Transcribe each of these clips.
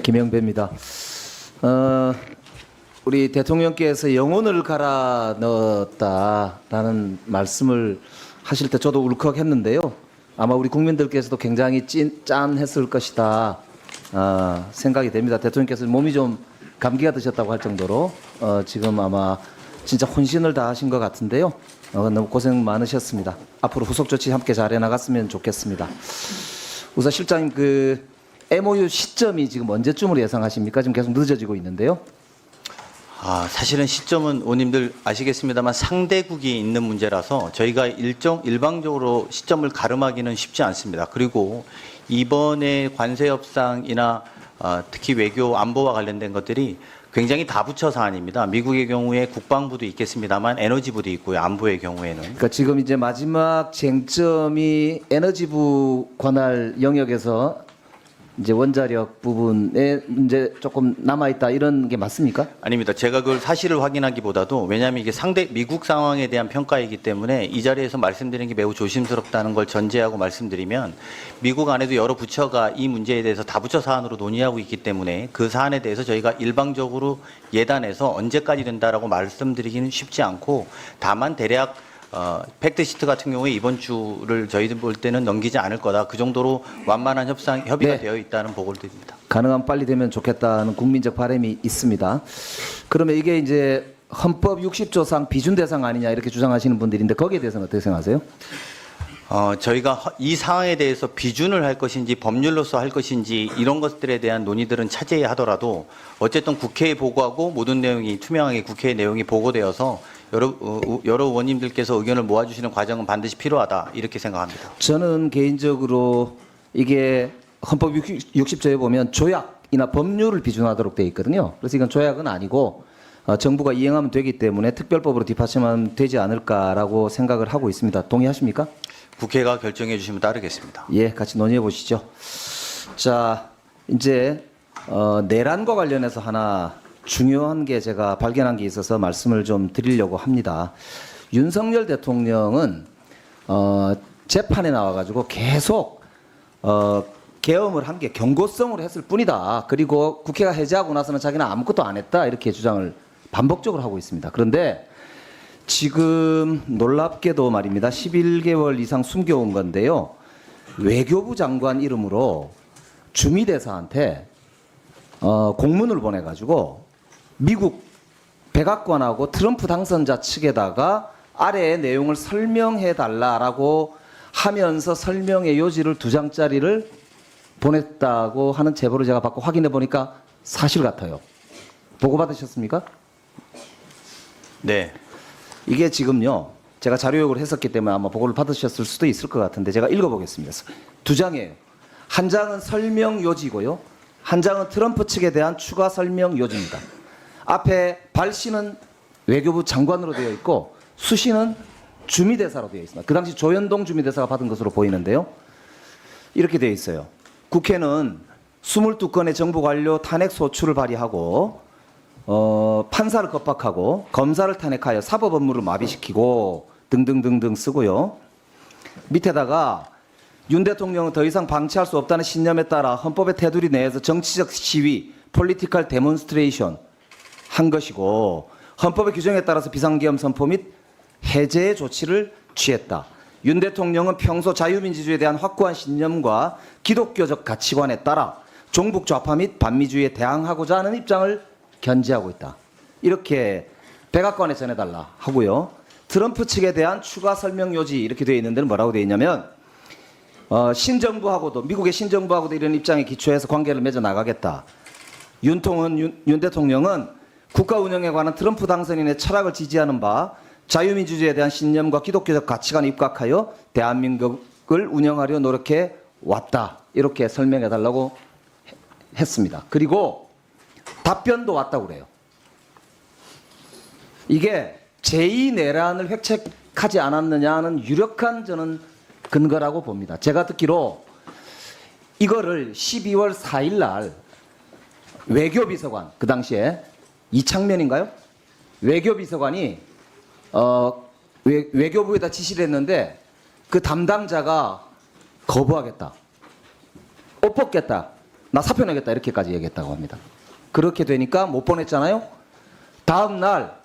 김영배입니다. 우리 대통령께서 영혼을 갈아 넣었다라는 말씀을 하실 때 저도 울컥했는데요. 아마 우리 국민들께서도 굉장히 짠했을 것이다 생각이 됩니다. 대통령께서 몸이 좀 감기가 드셨다고 할 정도로 지금 아마 진짜 혼신을 다하신 것 같은데요. 너무 고생 많으셨습니다. 앞으로 후속 조치 함께 잘해 나갔으면 좋겠습니다. 우선 실장님 그 MOU 시점이 지금 언제쯤으로 예상하십니까? 지금 계속 늦어지고 있는데요. 사실은 시점은 의원님들 아시겠습니다만 상대국이 있는 문제라서 저희가 일방적으로 시점을 가름하기는 쉽지 않습니다. 그리고 이번에 관세 협상이나 특히 외교 안보와 관련된 것들이 굉장히 다부처 사안입니다. 미국의 경우에 국방부도 있겠습니다만 에너지부도 있고요. 안보의 경우에는. 그러니까 지금 이제 마지막 쟁점이 에너지부 관할 영역에서 이제 원자력 부분에 이제 조금 남아 있다 이런 게 맞습니까? 아닙니다. 제가 그걸 사실을 확인하기보다도 왜냐하면 이게 상대 미국 상황에 대한 평가이기 때문에 이 자리에서 말씀드리는 게 매우 조심스럽다는 걸 전제하고 말씀드리면 미국 안에도 여러 부처가 이 문제에 대해서 다부처 사안으로 논의하고 있기 때문에 그 사안에 대해서 저희가 일방적으로 예단해서 언제까지 된다라고 말씀드리기는 쉽지 않고 다만 대략 팩트시트 같은 경우에 이번 주를 저희들 볼 때는 넘기지 않을 거다. 그 정도로 완만한 협의가 네. 되어 있다는 보고를 드립니다. 가능하면 빨리 되면 좋겠다는 국민적 바람이 있습니다. 그러면 이게 이제 헌법 60조상 비준 대상 아니냐 이렇게 주장하시는 분들인데 거기에 대해서는 어떻게 생각하세요? 저희가 이 사항에 대해서 비준을 할 것인지 법률로서 할 것인지 이런 것들에 대한 논의들은 차제해야 하더라도 어쨌든 국회에 보고하고 모든 내용이 투명하게 국회의 내용이 보고되어서 여러 의원님들께서 의견을 모아주시는 과정은 반드시 필요하다 이렇게 생각합니다. 저는 개인적으로 이게 헌법 60조에 보면 조약이나 법률을 비준하도록 되어 있거든요. 그래서 이건 조약은 아니고 정부가 이행하면 되기 때문에 특별법으로 뒷받침하면 되지 않을까라고 생각을 하고 있습니다. 동의하십니까? 국회가 결정해 주시면 따르겠습니다. 예, 같이 논의해 보시죠. 자, 이제 내란과 관련해서 하나 중요한 게 제가 발견한 게 있어서 말씀을 좀 드리려고 합니다. 윤석열 대통령은 재판에 나와가지고 계속 계엄을 한 게 경고성으로 했을 뿐이다. 그리고 국회가 해제하고 나서는 자기는 아무것도 안 했다. 이렇게 주장을 반복적으로 하고 있습니다. 그런데 지금 놀랍게도 말입니다. 11개월 이상 숨겨온 건데요. 외교부 장관 이름으로 주미대사한테 공문을 보내가지고 미국 백악관하고 트럼프 당선자 측에다가 아래의 내용을 설명해 달라라고 하면서 설명의 요지를 2장짜리를 보냈다고 하는 제보를 제가 받고 확인해 보니까 사실 같아요. 보고받으셨습니까? 네. 이게 지금요. 제가 자료 요구를 했었기 때문에 아마 보고를 받으셨을 수도 있을 것 같은데 제가 읽어보겠습니다. 2장이에요. 한 장은 설명 요지고요. 한 장은 트럼프 측에 대한 추가 설명 요지입니다. 앞에 발씨는 외교부 장관으로 되어 있고 수씨는 주미대사로 되어 있습니다. 그 당시 조현동 주미대사가 받은 것으로 보이는데요. 이렇게 되어 있어요. 국회는 22건의 정부 관료 탄핵 소추를 발의하고 판사를 겁박하고 검사를 탄핵하여 사법 업무를 마비시키고 등등등등 쓰고요. 밑에다가 윤 대통령은 더 이상 방치할 수 없다는 신념에 따라 헌법의 테두리 내에서 정치적 시위, 폴리티컬 데몬스트레이션 한 것이고 헌법의 규정에 따라서 비상계엄 선포 및 해제의 조치를 취했다. 윤 대통령은 평소 자유민주주의에 대한 확고한 신념과 기독교적 가치관에 따라 종북 좌파 및 반미주의에 대항하고자 하는 입장을 견지하고 있다. 이렇게 백악관에 전해달라 하고요. 트럼프 측에 대한 추가 설명 요지 이렇게 되어 있는 데는 뭐라고 되어 있냐면 신정부하고도 미국의 신정부하고도 이런 입장에 기초해서 관계를 맺어 나가겠다. 윤 대통령은 국가 운영에 관한 트럼프 당선인의 철학을 지지하는 바 자유민주주의에 대한 신념과 기독교적 가치관에 입각하여 대한민국을 운영하려 노력해 왔다. 이렇게 설명해 달라고 했습니다. 그리고 답변도 왔다고 그래요. 이게 제2 내란을 획책하지 않았느냐는 유력한 저는 근거라고 봅니다. 제가 듣기로 이거를 12월 4일 날 외교비서관, 그 당시에 이창면인가요? 외교비서관이 외교부에다 지시를 했는데 그 담당자가 거부하겠다. 옷 벗겠다. 나 사표 내겠다 이렇게까지 얘기했다고 합니다. 그렇게 되니까 못 보냈잖아요. 다음 날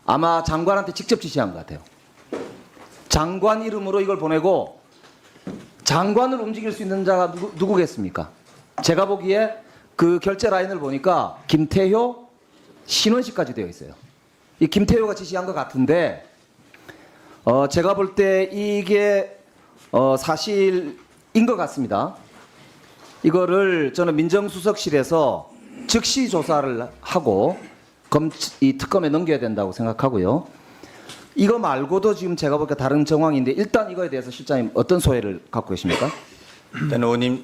아마 장관한테 직접 지시한 것 같아요. 장관 이름으로 이걸 보내고 장관을 움직일 수 있는 자가 누구겠습니까? 제가 보기에 그 결제 라인을 보니까 김태효, 신원식까지 되어 있어요. 이 김태효가 지시한 것 같은데 제가 볼 때 이게 사실인 것 같습니다. 이거를 저는 민정수석실에서 즉시 조사를 하고 이 특검에 넘겨야 된다고 생각하고요. 이거 말고도 지금 제가 보기에 다른 정황인데 일단 이거에 대해서 실장님 어떤 소회를 갖고 계십니까? 일단 의원님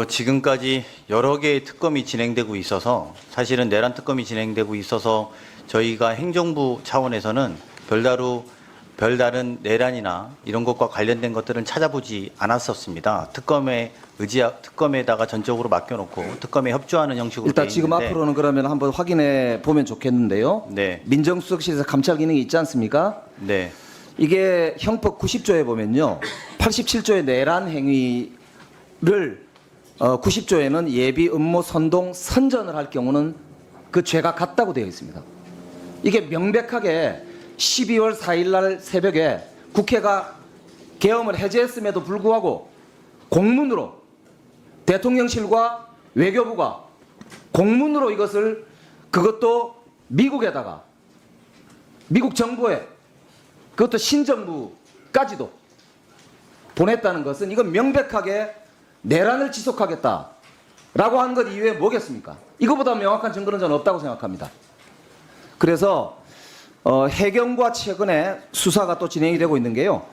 지금까지 여러 개의 특검이 진행되고 있어서 사실은 내란 특검이 진행되고 있어서 저희가 행정부 차원에서는 별다른 내란이나 이런 것과 관련된 것들은 찾아보지 않았었습니다. 특검에다가 전적으로 맡겨놓고 특검에 협조하는 형식으로 일단 돼 지금 있는데 앞으로는 그러면 한번 확인해 보면 좋겠는데요. 네. 민정수석실에서 감찰 기능이 있지 않습니까? 네. 이게 형법 90조에 보면요. 87조의 내란 행위를 90조에는 예비 음모 선동 선전을 할 경우는 그 죄가 같다고 되어 있습니다. 이게 명백하게 12월 4일 날 새벽에 국회가 계엄을 해제했음에도 불구하고 공문으로 대통령실과 외교부가 공문으로 이것을 그것도 미국에다가 미국 정부에 그것도 신정부까지도 보냈다는 것은 이건 명백하게 내란을 지속하겠다라고 하는 것 이외에 뭐겠습니까? 이거보다 명확한 증거는 저는 없다고 생각합니다. 그래서 해경과 최근에 수사가 또 진행이 되고 있는 게요.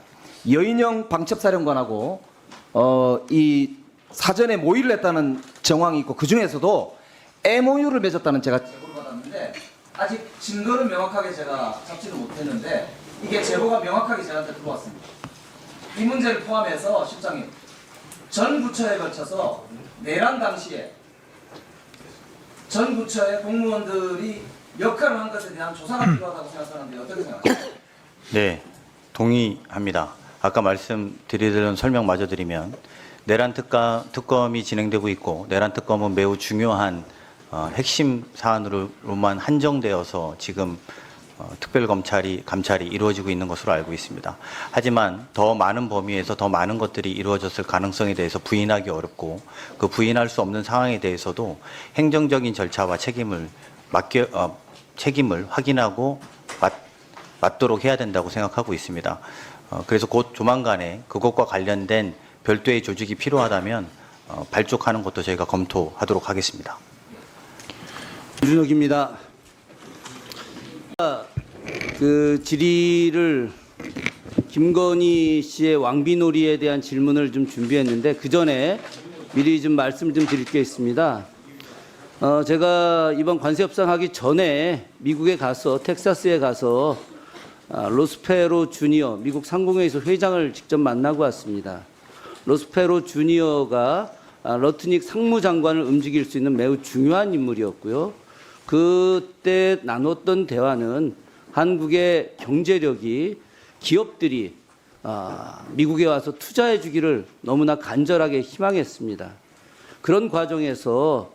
여인영 방첩사령관하고 이 사전에 모의를 했다는 정황이 있고 그 중에서도 MOU를 맺었다는 제가 제보를 받았는데 아직 증거는 명확하게 제가 잡지를 못했는데 이게 제보가 명확하게 저한테 들어왔습니다. 이 문제를 포함해서 실장님 전 부처에 걸쳐서 내란 당시에 전 부처의 공무원들이 역할을 한 것에 대한 조사가 필요하다고 생각하는데 어떻게 생각하세요? 네, 동의합니다. 아까 말씀드리던 설명 마저 드리면 내란 특검이 진행되고 있고 내란 특검은 매우 중요한 핵심 사안으로만 한정되어서 지금 감찰이 이루어지고 있는 것으로 알고 있습니다. 하지만 더 많은 범위에서 더 많은 것들이 이루어졌을 가능성에 대해서 부인하기 어렵고 그 부인할 수 없는 상황에 대해서도 행정적인 절차와 책임을 확인하고 맞도록 해야 된다고 생각하고 있습니다. 그래서 곧 조만간에 그것과 관련된 별도의 조직이 필요하다면 발족하는 것도 저희가 검토하도록 하겠습니다. 이준혁입니다. 그 질의를 김건희 씨의 왕비놀이에 대한 질문을 좀 준비했는데 그 전에 미리 좀 말씀 좀 드릴 게 있습니다. 제가 이번 관세 협상하기 전에 미국에 가서 텍사스에 가서 로스페로 주니어 미국 상공회의소 회장을 직접 만나고 왔습니다. 로스페로 주니어가 러트닉 상무장관을 움직일 수 있는 매우 중요한 인물이었고요. 그때 나눴던 대화는 한국의 경제력이 기업들이 미국에 와서 투자해 주기를 너무나 간절하게 희망했습니다. 그런 과정에서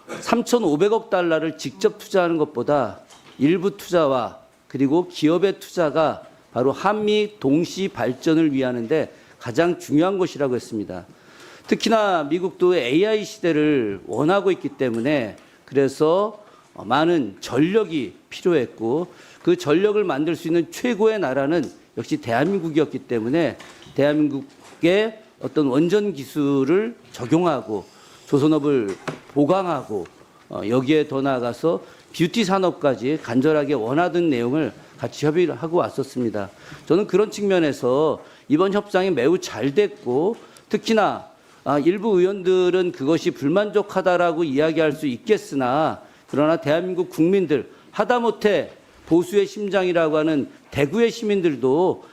3,500억 달러를 직접 투자하는 것보다 일부 투자와 그리고 기업의 투자가 바로 한미 동시 발전을 위하는데 가장 중요한 것이라고 했습니다. 특히나 미국도 AI 시대를 원하고 있기 때문에 그래서 많은 전력이 필요했고 그 전력을 만들 수 있는 최고의 나라는 역시 대한민국이었기 때문에 대한민국의 어떤 원전 기술을 적용하고 조선업을 보강하고 여기에 더 나아가서 뷰티 산업까지 간절하게 원하던 내용을 같이 협의를 하고 왔었습니다. 저는 그런 측면에서 이번 협상이 매우 잘 됐고 특히나 일부 의원들은 그것이 불만족하다라고 이야기할 수 있겠으나 그러나 대한민국 국민들 하다못해 보수의 심장이라고 하는 대구의 시민들도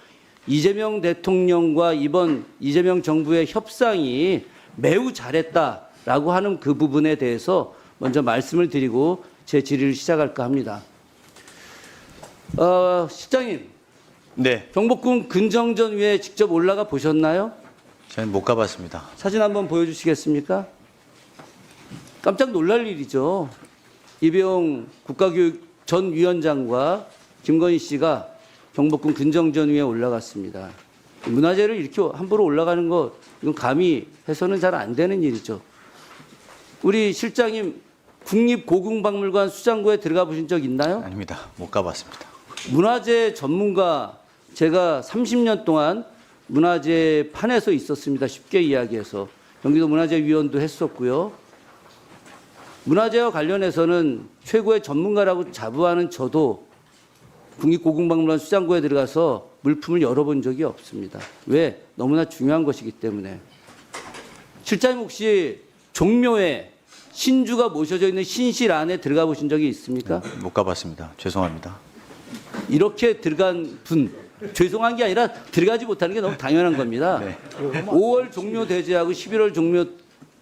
이재명 대통령과 이번 이재명 정부의 협상이 매우 잘했다라고 하는 그 부분에 대해서 먼저 말씀을 드리고 제 질의를 시작할까 합니다. 실장님, 네, 경복궁 근정전 위에 직접 올라가 보셨나요? 저는 못 가봤습니다. 사진 한번 보여주시겠습니까? 깜짝 놀랄 일이죠. 이배용 국가교육 전 위원장과 김건희 씨가 경복궁 근정전 위에 올라갔습니다. 문화재를 이렇게 함부로 올라가는 거 이건 감히 해서는 잘 안 되는 일이죠. 우리 실장님 국립고궁박물관 수장고에 들어가 보신 적 있나요? 아닙니다. 못 가봤습니다. 문화재 전문가 제가 30년 동안 문화재 판에서 있었습니다. 쉽게 이야기해서 경기도 문화재위원도 했었고요. 문화재와 관련해서는 최고의 전문가라고 자부하는 저도 국립고궁박물관 수장고에 들어가서 물품을 열어본 적이 없습니다. 왜? 너무나 중요한 것이기 때문에. 실장님 혹시 종묘에 신주가 모셔져 있는 신실 안에 들어가 보신 적이 있습니까? 못 가봤습니다. 죄송합니다. 이렇게 들어간 분, 죄송한 게 아니라 들어가지 못하는 게 너무 당연한 겁니다. 네. 5월 종묘 대제하고 11월 종묘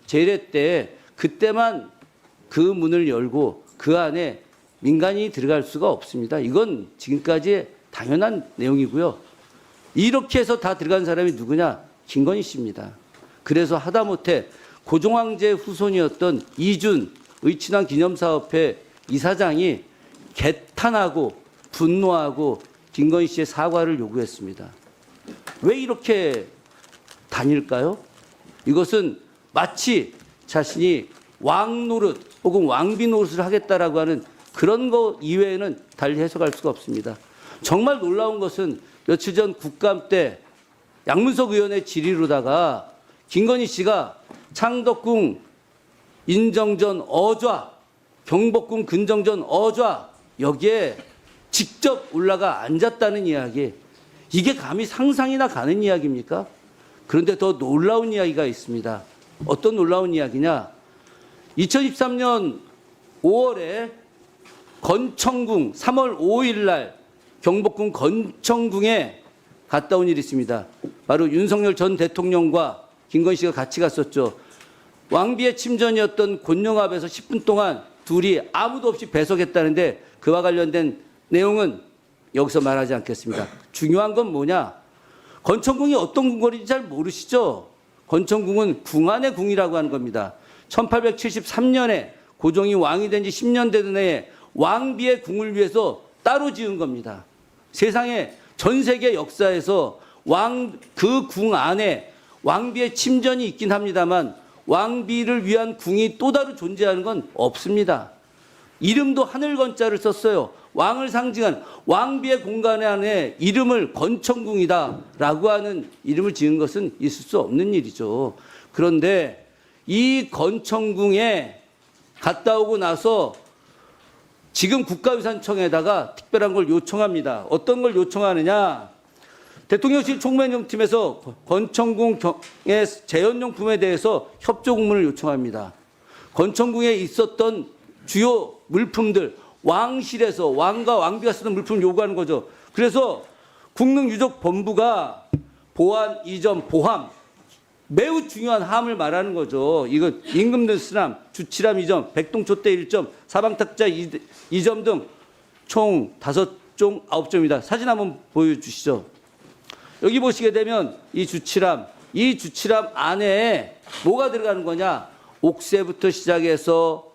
제례 때 그때만 그 문을 열고 그 안에 민간인이 들어갈 수가 없습니다. 이건 지금까지 당연한 내용이고요. 이렇게 해서 다 들어간 사람이 누구냐? 김건희 씨입니다. 그래서 하다못해 고종황제 후손이었던 이준 의친왕 기념사업회 이사장이 개탄하고 분노하고 김건희 씨의 사과를 요구했습니다. 왜 이렇게 다닐까요? 이것은 마치 자신이 왕 노릇 혹은 왕비 노릇을 하겠다라고 하는 그런 거 이외에는 달리 해석할 수가 없습니다. 정말 놀라운 것은 며칠 전 국감 때 양문석 의원의 질의로다가 김건희 씨가 창덕궁 인정전 어좌, 경복궁 근정전 어좌 여기에 직접 올라가 앉았다는 이야기, 이게 감히 상상이나 가는 이야기입니까? 그런데 더 놀라운 이야기가 있습니다. 어떤 놀라운 이야기냐? 2013년 5월에 건청궁 3월 5일 날 경복궁 건청궁에 갔다 온 일이 있습니다. 바로 윤석열 전 대통령과 김건희 씨가 같이 갔었죠. 왕비의 침전이었던 곤룡앞에서 10분 동안 둘이 아무도 없이 배석했다는데 그와 관련된 내용은 여기서 말하지 않겠습니다. 중요한 건 뭐냐? 건청궁이 어떤 궁궐인지 잘 모르시죠? 건청궁은 궁 안의 궁이라고 하는 겁니다. 1873년에 고종이 왕이 된 지 10년 되던 해에 왕비의 궁을 위해서 따로 지은 겁니다. 세상에 전 세계 역사에서 그 궁 안에 왕비의 침전이 있긴 합니다만 왕비를 위한 궁이 또 다른 존재하는 건 없습니다. 이름도 하늘건자를 썼어요. 왕을 상징한 왕비의 공간 안에 이름을 건청궁이다라고 하는 이름을 지은 것은 있을 수 없는 일이죠. 그런데 이 건청궁에 갔다 오고 나서 지금 국가유산청에다가 특별한 걸 요청합니다. 어떤 걸 요청하느냐? 대통령실 총무행정팀에서 건청궁의 재현용품에 대해서 협조 공문을 요청합니다. 건청궁에 있었던 주요 물품들, 왕실에서 왕과 왕비가 쓰는 물품을 요구하는 거죠. 그래서 국능유적본부가 보안, 이점, 보함, 매우 중요한 함을 말하는 거죠. 이거 임금든 쓰남, 주치람 2점, 백동촛대 1점, 사방탁자 2점 등 총 5종 9점입니다. 사진 한번 보여주시죠. 여기 보시게 되면 이 주치람 안에 뭐가 들어가는 거냐? 옥새부터 시작해서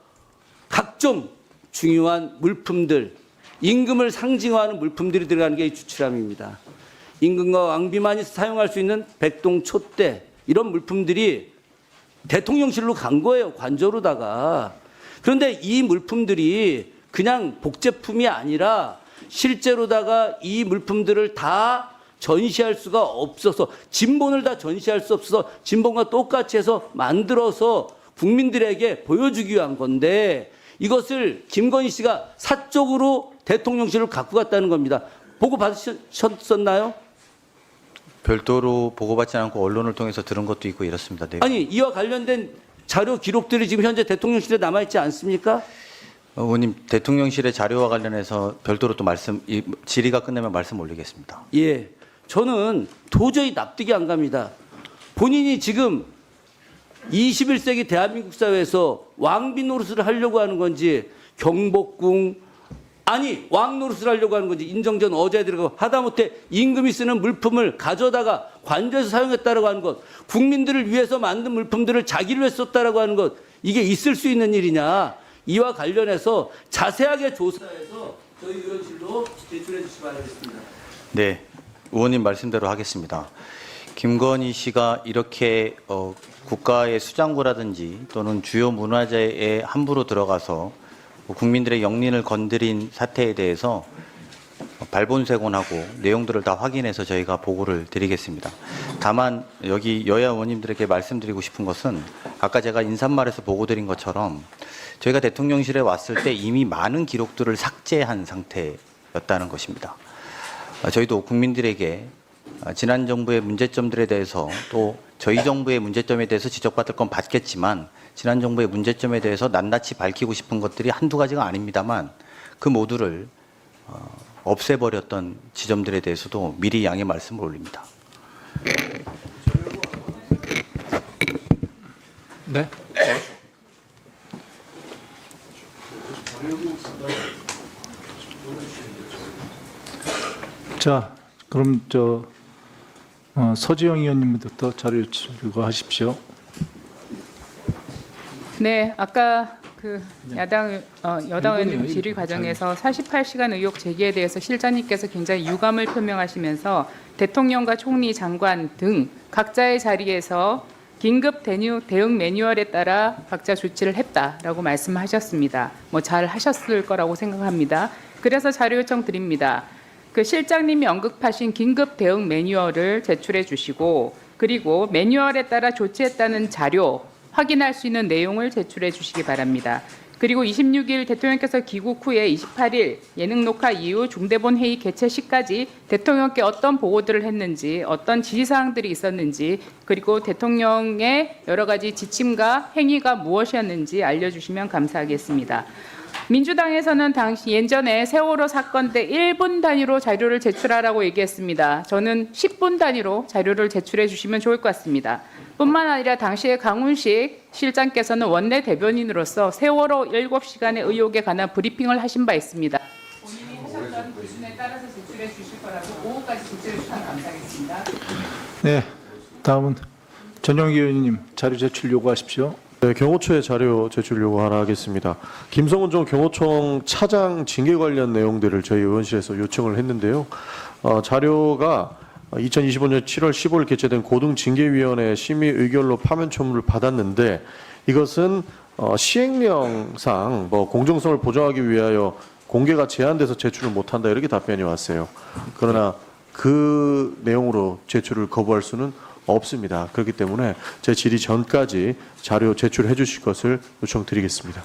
각종 중요한 물품들, 임금을 상징화하는 물품들이 들어가는 게 이 주치람입니다. 임금과 왕비만이 사용할 수 있는 백동촛대, 이런 물품들이 대통령실로 간 거예요, 관저로다가. 그런데 이 물품들이 그냥 복제품이 아니라 실제로다가 이 물품들을 다 전시할 수가 없어서, 진본을 다 전시할 수 없어서 진본과 똑같이 해서 만들어서 국민들에게 보여주기 위한 건데, 이것을 김건희 씨가 사적으로 대통령실을 갖고 갔다는 겁니다. 보고 받으셨었나요? 별도로 보고받지 않고 언론을 통해서 들은 것도 있고 이렇습니다. 네. 아니, 이와 관련된 자료 기록들이 지금 현재 대통령실에 남아있지 않습니까? 의원님, 대통령실의 자료와 관련해서 별도로 또 질의가 끝나면 말씀 올리겠습니다. 예, 저는 도저히 납득이 안 갑니다. 본인이 지금 21세기 대한민국 사회에서 왕비 노릇을 하려고 하는 건지, 경복궁, 아니 왕 노릇을 하려고 하는 건지, 인정전 어제에 들어가고 하다못해 임금이 쓰는 물품을 가져다가 관저에서 사용했다라고 하는 것, 국민들을 위해서 만든 물품들을 자기를 위해 썼다라고 하는 것, 이게 있을 수 있는 일이냐, 이와 관련해서 자세하게 조사해서 저희 의원실로 제출해 주시기 바라겠습니다. 네, 의원님 말씀대로 하겠습니다. 김건희 씨가 이렇게 국가의 수장고라든지 또는 주요 문화재에 함부로 들어가서 국민들의 영린을 건드린 사태에 대해서 발본색원하고 내용들을 다 확인해서 저희가 보고를 드리겠습니다. 다만 여기 여야 의원님들에게 말씀드리고 싶은 것은 아까 제가 인사말에서 보고 드린 것처럼 저희가 대통령실에 왔을 때 이미 많은 기록들을 삭제한 상태였다는 것입니다. 저희도 국민들에게 지난 정부의 문제점들에 대해서 또 저희 정부의 문제점에 대해서 지적받을 건 받겠지만 지난 정부의 문제점에 대해서 낱낱이 밝히고 싶은 것들이 한두 가지가 아닙니다만 그 모두를 없애버렸던 지점들에 대해서도 미리 양해 말씀을 올립니다. 네. 자, 그럼 서지영 의원님부터 자료 요구하십시오. 네, 아까 그 여당 의원님 질의 과정에서 48시간 의혹 제기에 대해서 실장님께서 굉장히 유감을 표명하시면서 대통령과 총리, 장관 등 각자의 자리에서 긴급 대응 매뉴얼에 따라 각자 조치를 했다라고 말씀하셨습니다. 뭐 잘 하셨을 거라고 생각합니다. 그래서 자료 요청 드립니다. 그 실장님이 언급하신 긴급 대응 매뉴얼을 제출해 주시고 그리고 매뉴얼에 따라 조치했다는 자료 확인할 수 있는 내용을 제출해 주시기 바랍니다. 그리고 26일 대통령께서 귀국 후에 28일 예능 녹화 이후 중대본 회의 개최 시까지 대통령께 어떤 보고들을 했는지, 어떤 지시사항들이 있었는지, 그리고 대통령의 여러 가지 지침과 행위가 무엇이었는지 알려주시면 감사하겠습니다. 민주당에서는 당시 예전에 세월호 사건 때 1분 단위로 자료를 제출하라고 얘기했습니다. 저는 10분 단위로 자료를 제출해 주시면 좋을 것 같습니다. 뿐만 아니라 당시에 강훈식 실장께서는 원내 대변인으로서 세월호 7시간의 의혹에 관한 브리핑을 하신 바 있습니다. 본인이 하셨던 기준에 따라서 제출해 주실 거라고 오후까지 제출해 주시면 감사하겠습니다. 네, 다음은 전영기 의원님 자료 제출 요구하십시오. 네, 경호처의 자료 제출 요구하나 하겠습니다. 김성훈 전 경호청 차장 징계 관련 내용들을 저희 의원실에서 요청을 했는데요. 자료가 2025년 7월 15일 개최된 고등징계위원회 심의 의결로 파면 첨부를 받았는데 이것은 시행령상 공정성을 보장하기 위하여 공개가 제한돼서 제출을 못한다 이렇게 답변이 왔어요. 그러나 그 내용으로 제출을 거부할 수는 없습니다. 그렇기 때문에 제 질의 전까지 자료 제출해 주실 것을 요청드리겠습니다.